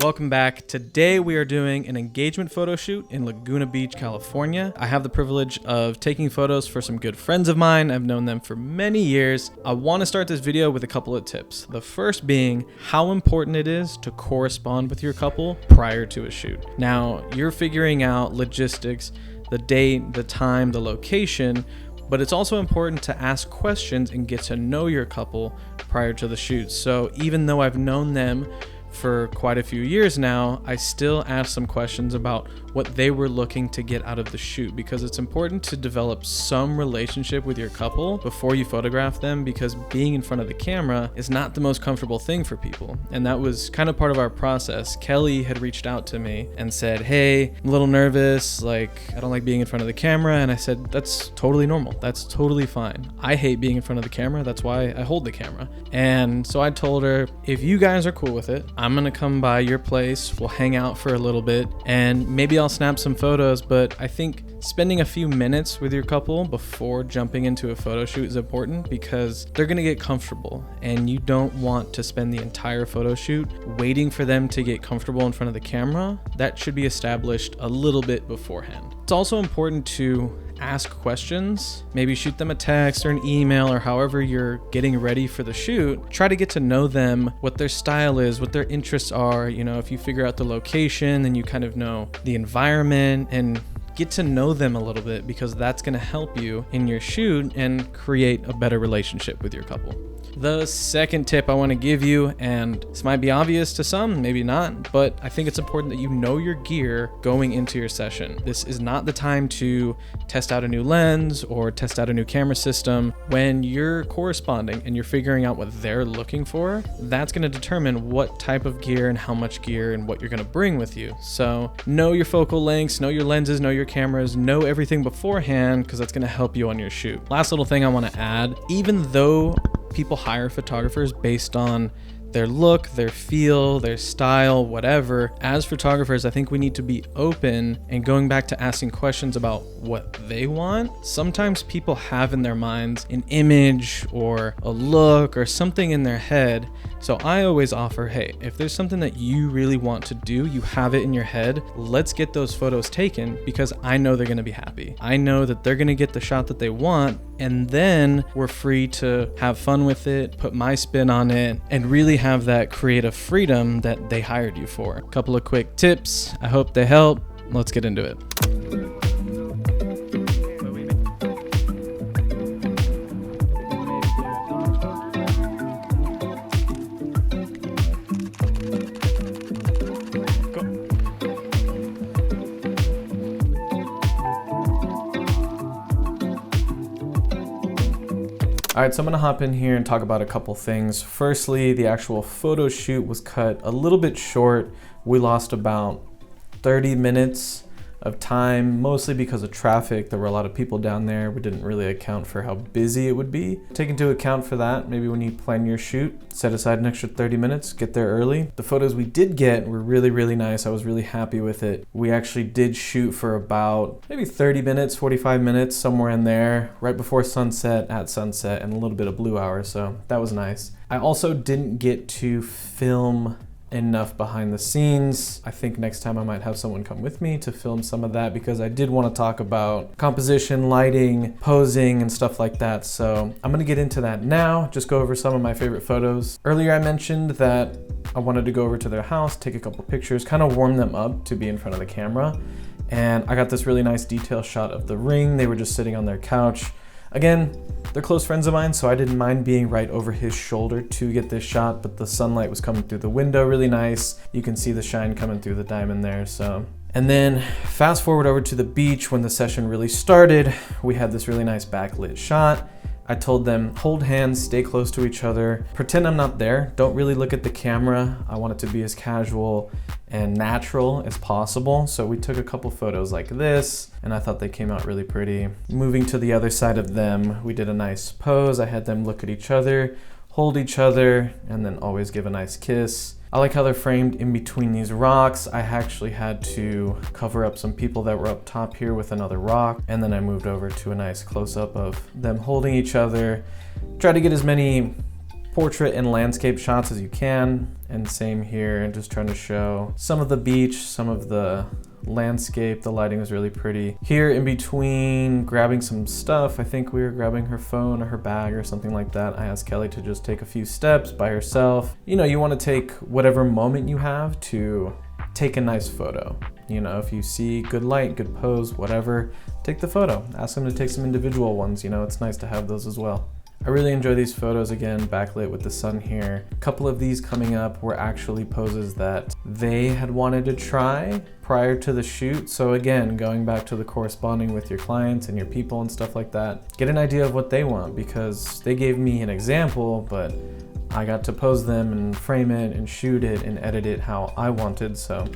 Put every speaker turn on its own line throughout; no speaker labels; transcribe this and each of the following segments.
Welcome back. Today we are doing an engagement photo shoot in Laguna Beach, California. I have the privilege of taking photos for some good friends of mine. I've known them for many years. I want to start this video with a couple of tips. The first being how important it is to correspond with your couple prior to a shoot. Now, you're figuring out logistics, the date, the time, the location, but it's also important to ask questions and get to know your couple prior to the shoot. So even though I've known them for quite a few years now, I still ask some questions about what they were looking to get out of the shoot, because it's important to develop some relationship with your couple before you photograph them, because being in front of the camera is not the most comfortable thing for people. And that was kind of part of our process. Kelly had reached out to me and said, hey, I'm a little nervous, I don't like being in front of the camera. And I said, that's totally normal. That's totally fine. I hate being in front of the camera. That's why I hold the camera. And so I told her, if you guys are cool with it, I'm gonna come by your place, we'll hang out for a little bit, and maybe I'll snap some photos. But I think spending a few minutes with your couple before jumping into a photo shoot is important, because they're gonna get comfortable, and you don't want to spend the entire photo shoot waiting for them to get comfortable in front of the camera. That should be established a little bit beforehand. It's also important to ask questions, maybe shoot them a text or an email, or however you're getting ready for the shoot. Try to get to know them, what their style is, what their interests are. You know, if you figure out the location, then you kind of know the environment, and get to know them a little bit, because that's going to help you in your shoot and create a better relationship with your couple. The second tip I want to give you, and this might be obvious to some, maybe not, but I think it's important that you know your gear going into your session. This is not the time to test out a new lens or test out a new camera system. When you're corresponding and you're figuring out what they're looking for, that's going to determine what type of gear and how much gear and what you're going to bring with you. So know your focal lengths, know your lenses, know your cameras, know everything beforehand, because that's going to help you on your shoot. Last little thing I want to add, even though people hire photographers based on their look, their feel, their style, whatever, as photographers, I think we need to be open and going back to asking questions about what they want. Sometimes people have in their minds an image or a look or something in their head. So I always offer, hey, if there's something that you really want to do, you have it in your head, let's get those photos taken, because I know they're going to be happy. I know that they're going to get the shot that they want, and then we're free to have fun with it, put my spin on it, and really have that creative freedom that they hired you for. A couple of quick tips. I hope they help. Let's get into it. All right, so I'm gonna hop in here and talk about a couple things. Firstly, the actual photo shoot was cut a little bit short. We lost about 30 minutes of time, mostly because of traffic. There were a lot of people down there. We didn't really account for how busy it would be. Take into account for that, maybe when you plan your shoot, set aside an extra 30 minutes, get there early. The photos we did get were really, really nice. I was really happy with it. We actually did shoot for about maybe 30 minutes, 45 minutes, somewhere in there, right before sunset, at sunset, and a little bit of blue hour, so that was nice. I also didn't get to film enough behind the scenes. I think next time I might have someone come with me to film some of that, because I did want to talk about composition, lighting, posing, and stuff like that. So I'm going to get into that now, just go over some of my favorite photos. Earlier I mentioned that I wanted to go over to their house, take a couple pictures, kind of warm them up to be in front of the camera. And I got this really nice detail shot of the ring. They were just sitting on their couch. Again, they're close friends of mine, so I didn't mind being right over his shoulder to get this shot, but the sunlight was coming through the window really nice. You can see the shine coming through the diamond there, so. And then fast forward over to the beach when the session really started, we had this really nice backlit shot. I told them, hold hands, stay close to each other, pretend I'm not there, don't really look at the camera. I want it to be as casual and natural as possible. So we took a couple photos like this, and I thought they came out really pretty. Moving to the other side of them, we did a nice pose. I had them look at each other, hold each other, and then always give a nice kiss. I like how they're framed in between these rocks. I actually had to cover up some people that were up top here with another rock, and then I moved over to a nice close-up of them holding each other. Try to get as many portrait and landscape shots as you can. And same here, and just trying to show some of the beach, some of the landscape. The lighting was really pretty. Here in between grabbing some stuff, I think we were grabbing her phone or her bag or something like that. I asked Kelly to just take a few steps by herself. You know, you want to take whatever moment you have to take a nice photo. You know, if you see good light, good pose, whatever, take the photo. Ask them to take some individual ones. You know, it's nice to have those as well. I really enjoy these photos, again, backlit with the sun here. A couple of these coming up were actually poses that they had wanted to try prior to the shoot. So again, going back to the corresponding with your clients and your people and stuff like that, get an idea of what they want, because they gave me an example, but I got to pose them and frame it and shoot it and edit it how I wanted. So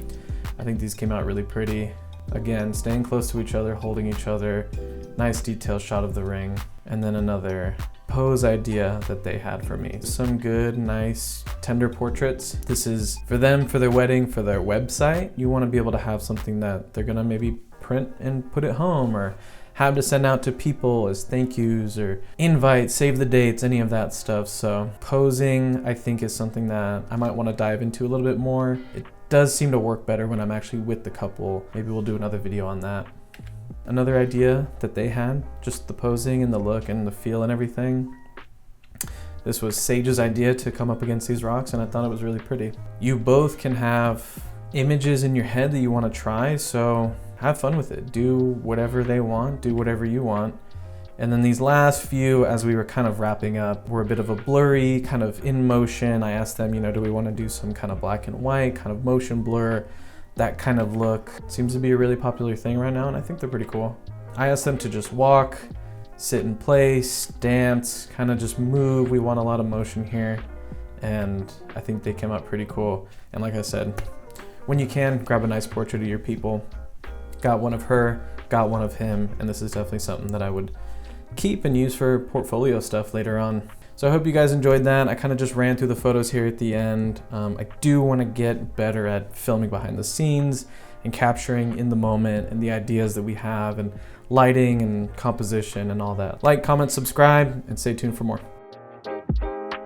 I think these came out really pretty. Again, staying close to each other, holding each other, nice detailed shot of the ring, and then another pose idea that they had for me. Some good, nice, tender portraits. This is for them, for their wedding, for their website. You want to be able to have something that they're gonna maybe print and put at home, or have to send out to people as thank yous, or invite, save the dates, any of that stuff. So posing, I think, is something that I might want to dive into a little bit more. It does seem to work better when I'm actually with the couple. Maybe we'll do another video on that. Another idea that they had, just the posing and the look and the feel and everything. This was Sage's idea to come up against these rocks, and I thought it was really pretty. You both can have images in your head that you want to try, so have fun with it. Do whatever they want, do whatever you want. And then these last few, as we were kind of wrapping up, were a bit of a blurry, kind of in motion. I asked them, you know, do we want to do some kind of black and white, kind of motion blur, that kind of look. Seems to be a really popular thing right now, and I think they're pretty cool. I asked them to just walk, sit in place, dance, kind of just move. We want a lot of motion here, and I think they came out pretty cool. And like I said, when you can, grab a nice portrait of your people. Got one of her, got one of him, and this is definitely something that I would keep and use for portfolio stuff later on. So I hope you guys enjoyed that. I kind of just ran through the photos here at the end. I do want to get better at filming behind the scenes and capturing in the moment and the ideas that we have, and lighting and composition and all that. Like, comment, subscribe, and stay tuned for more.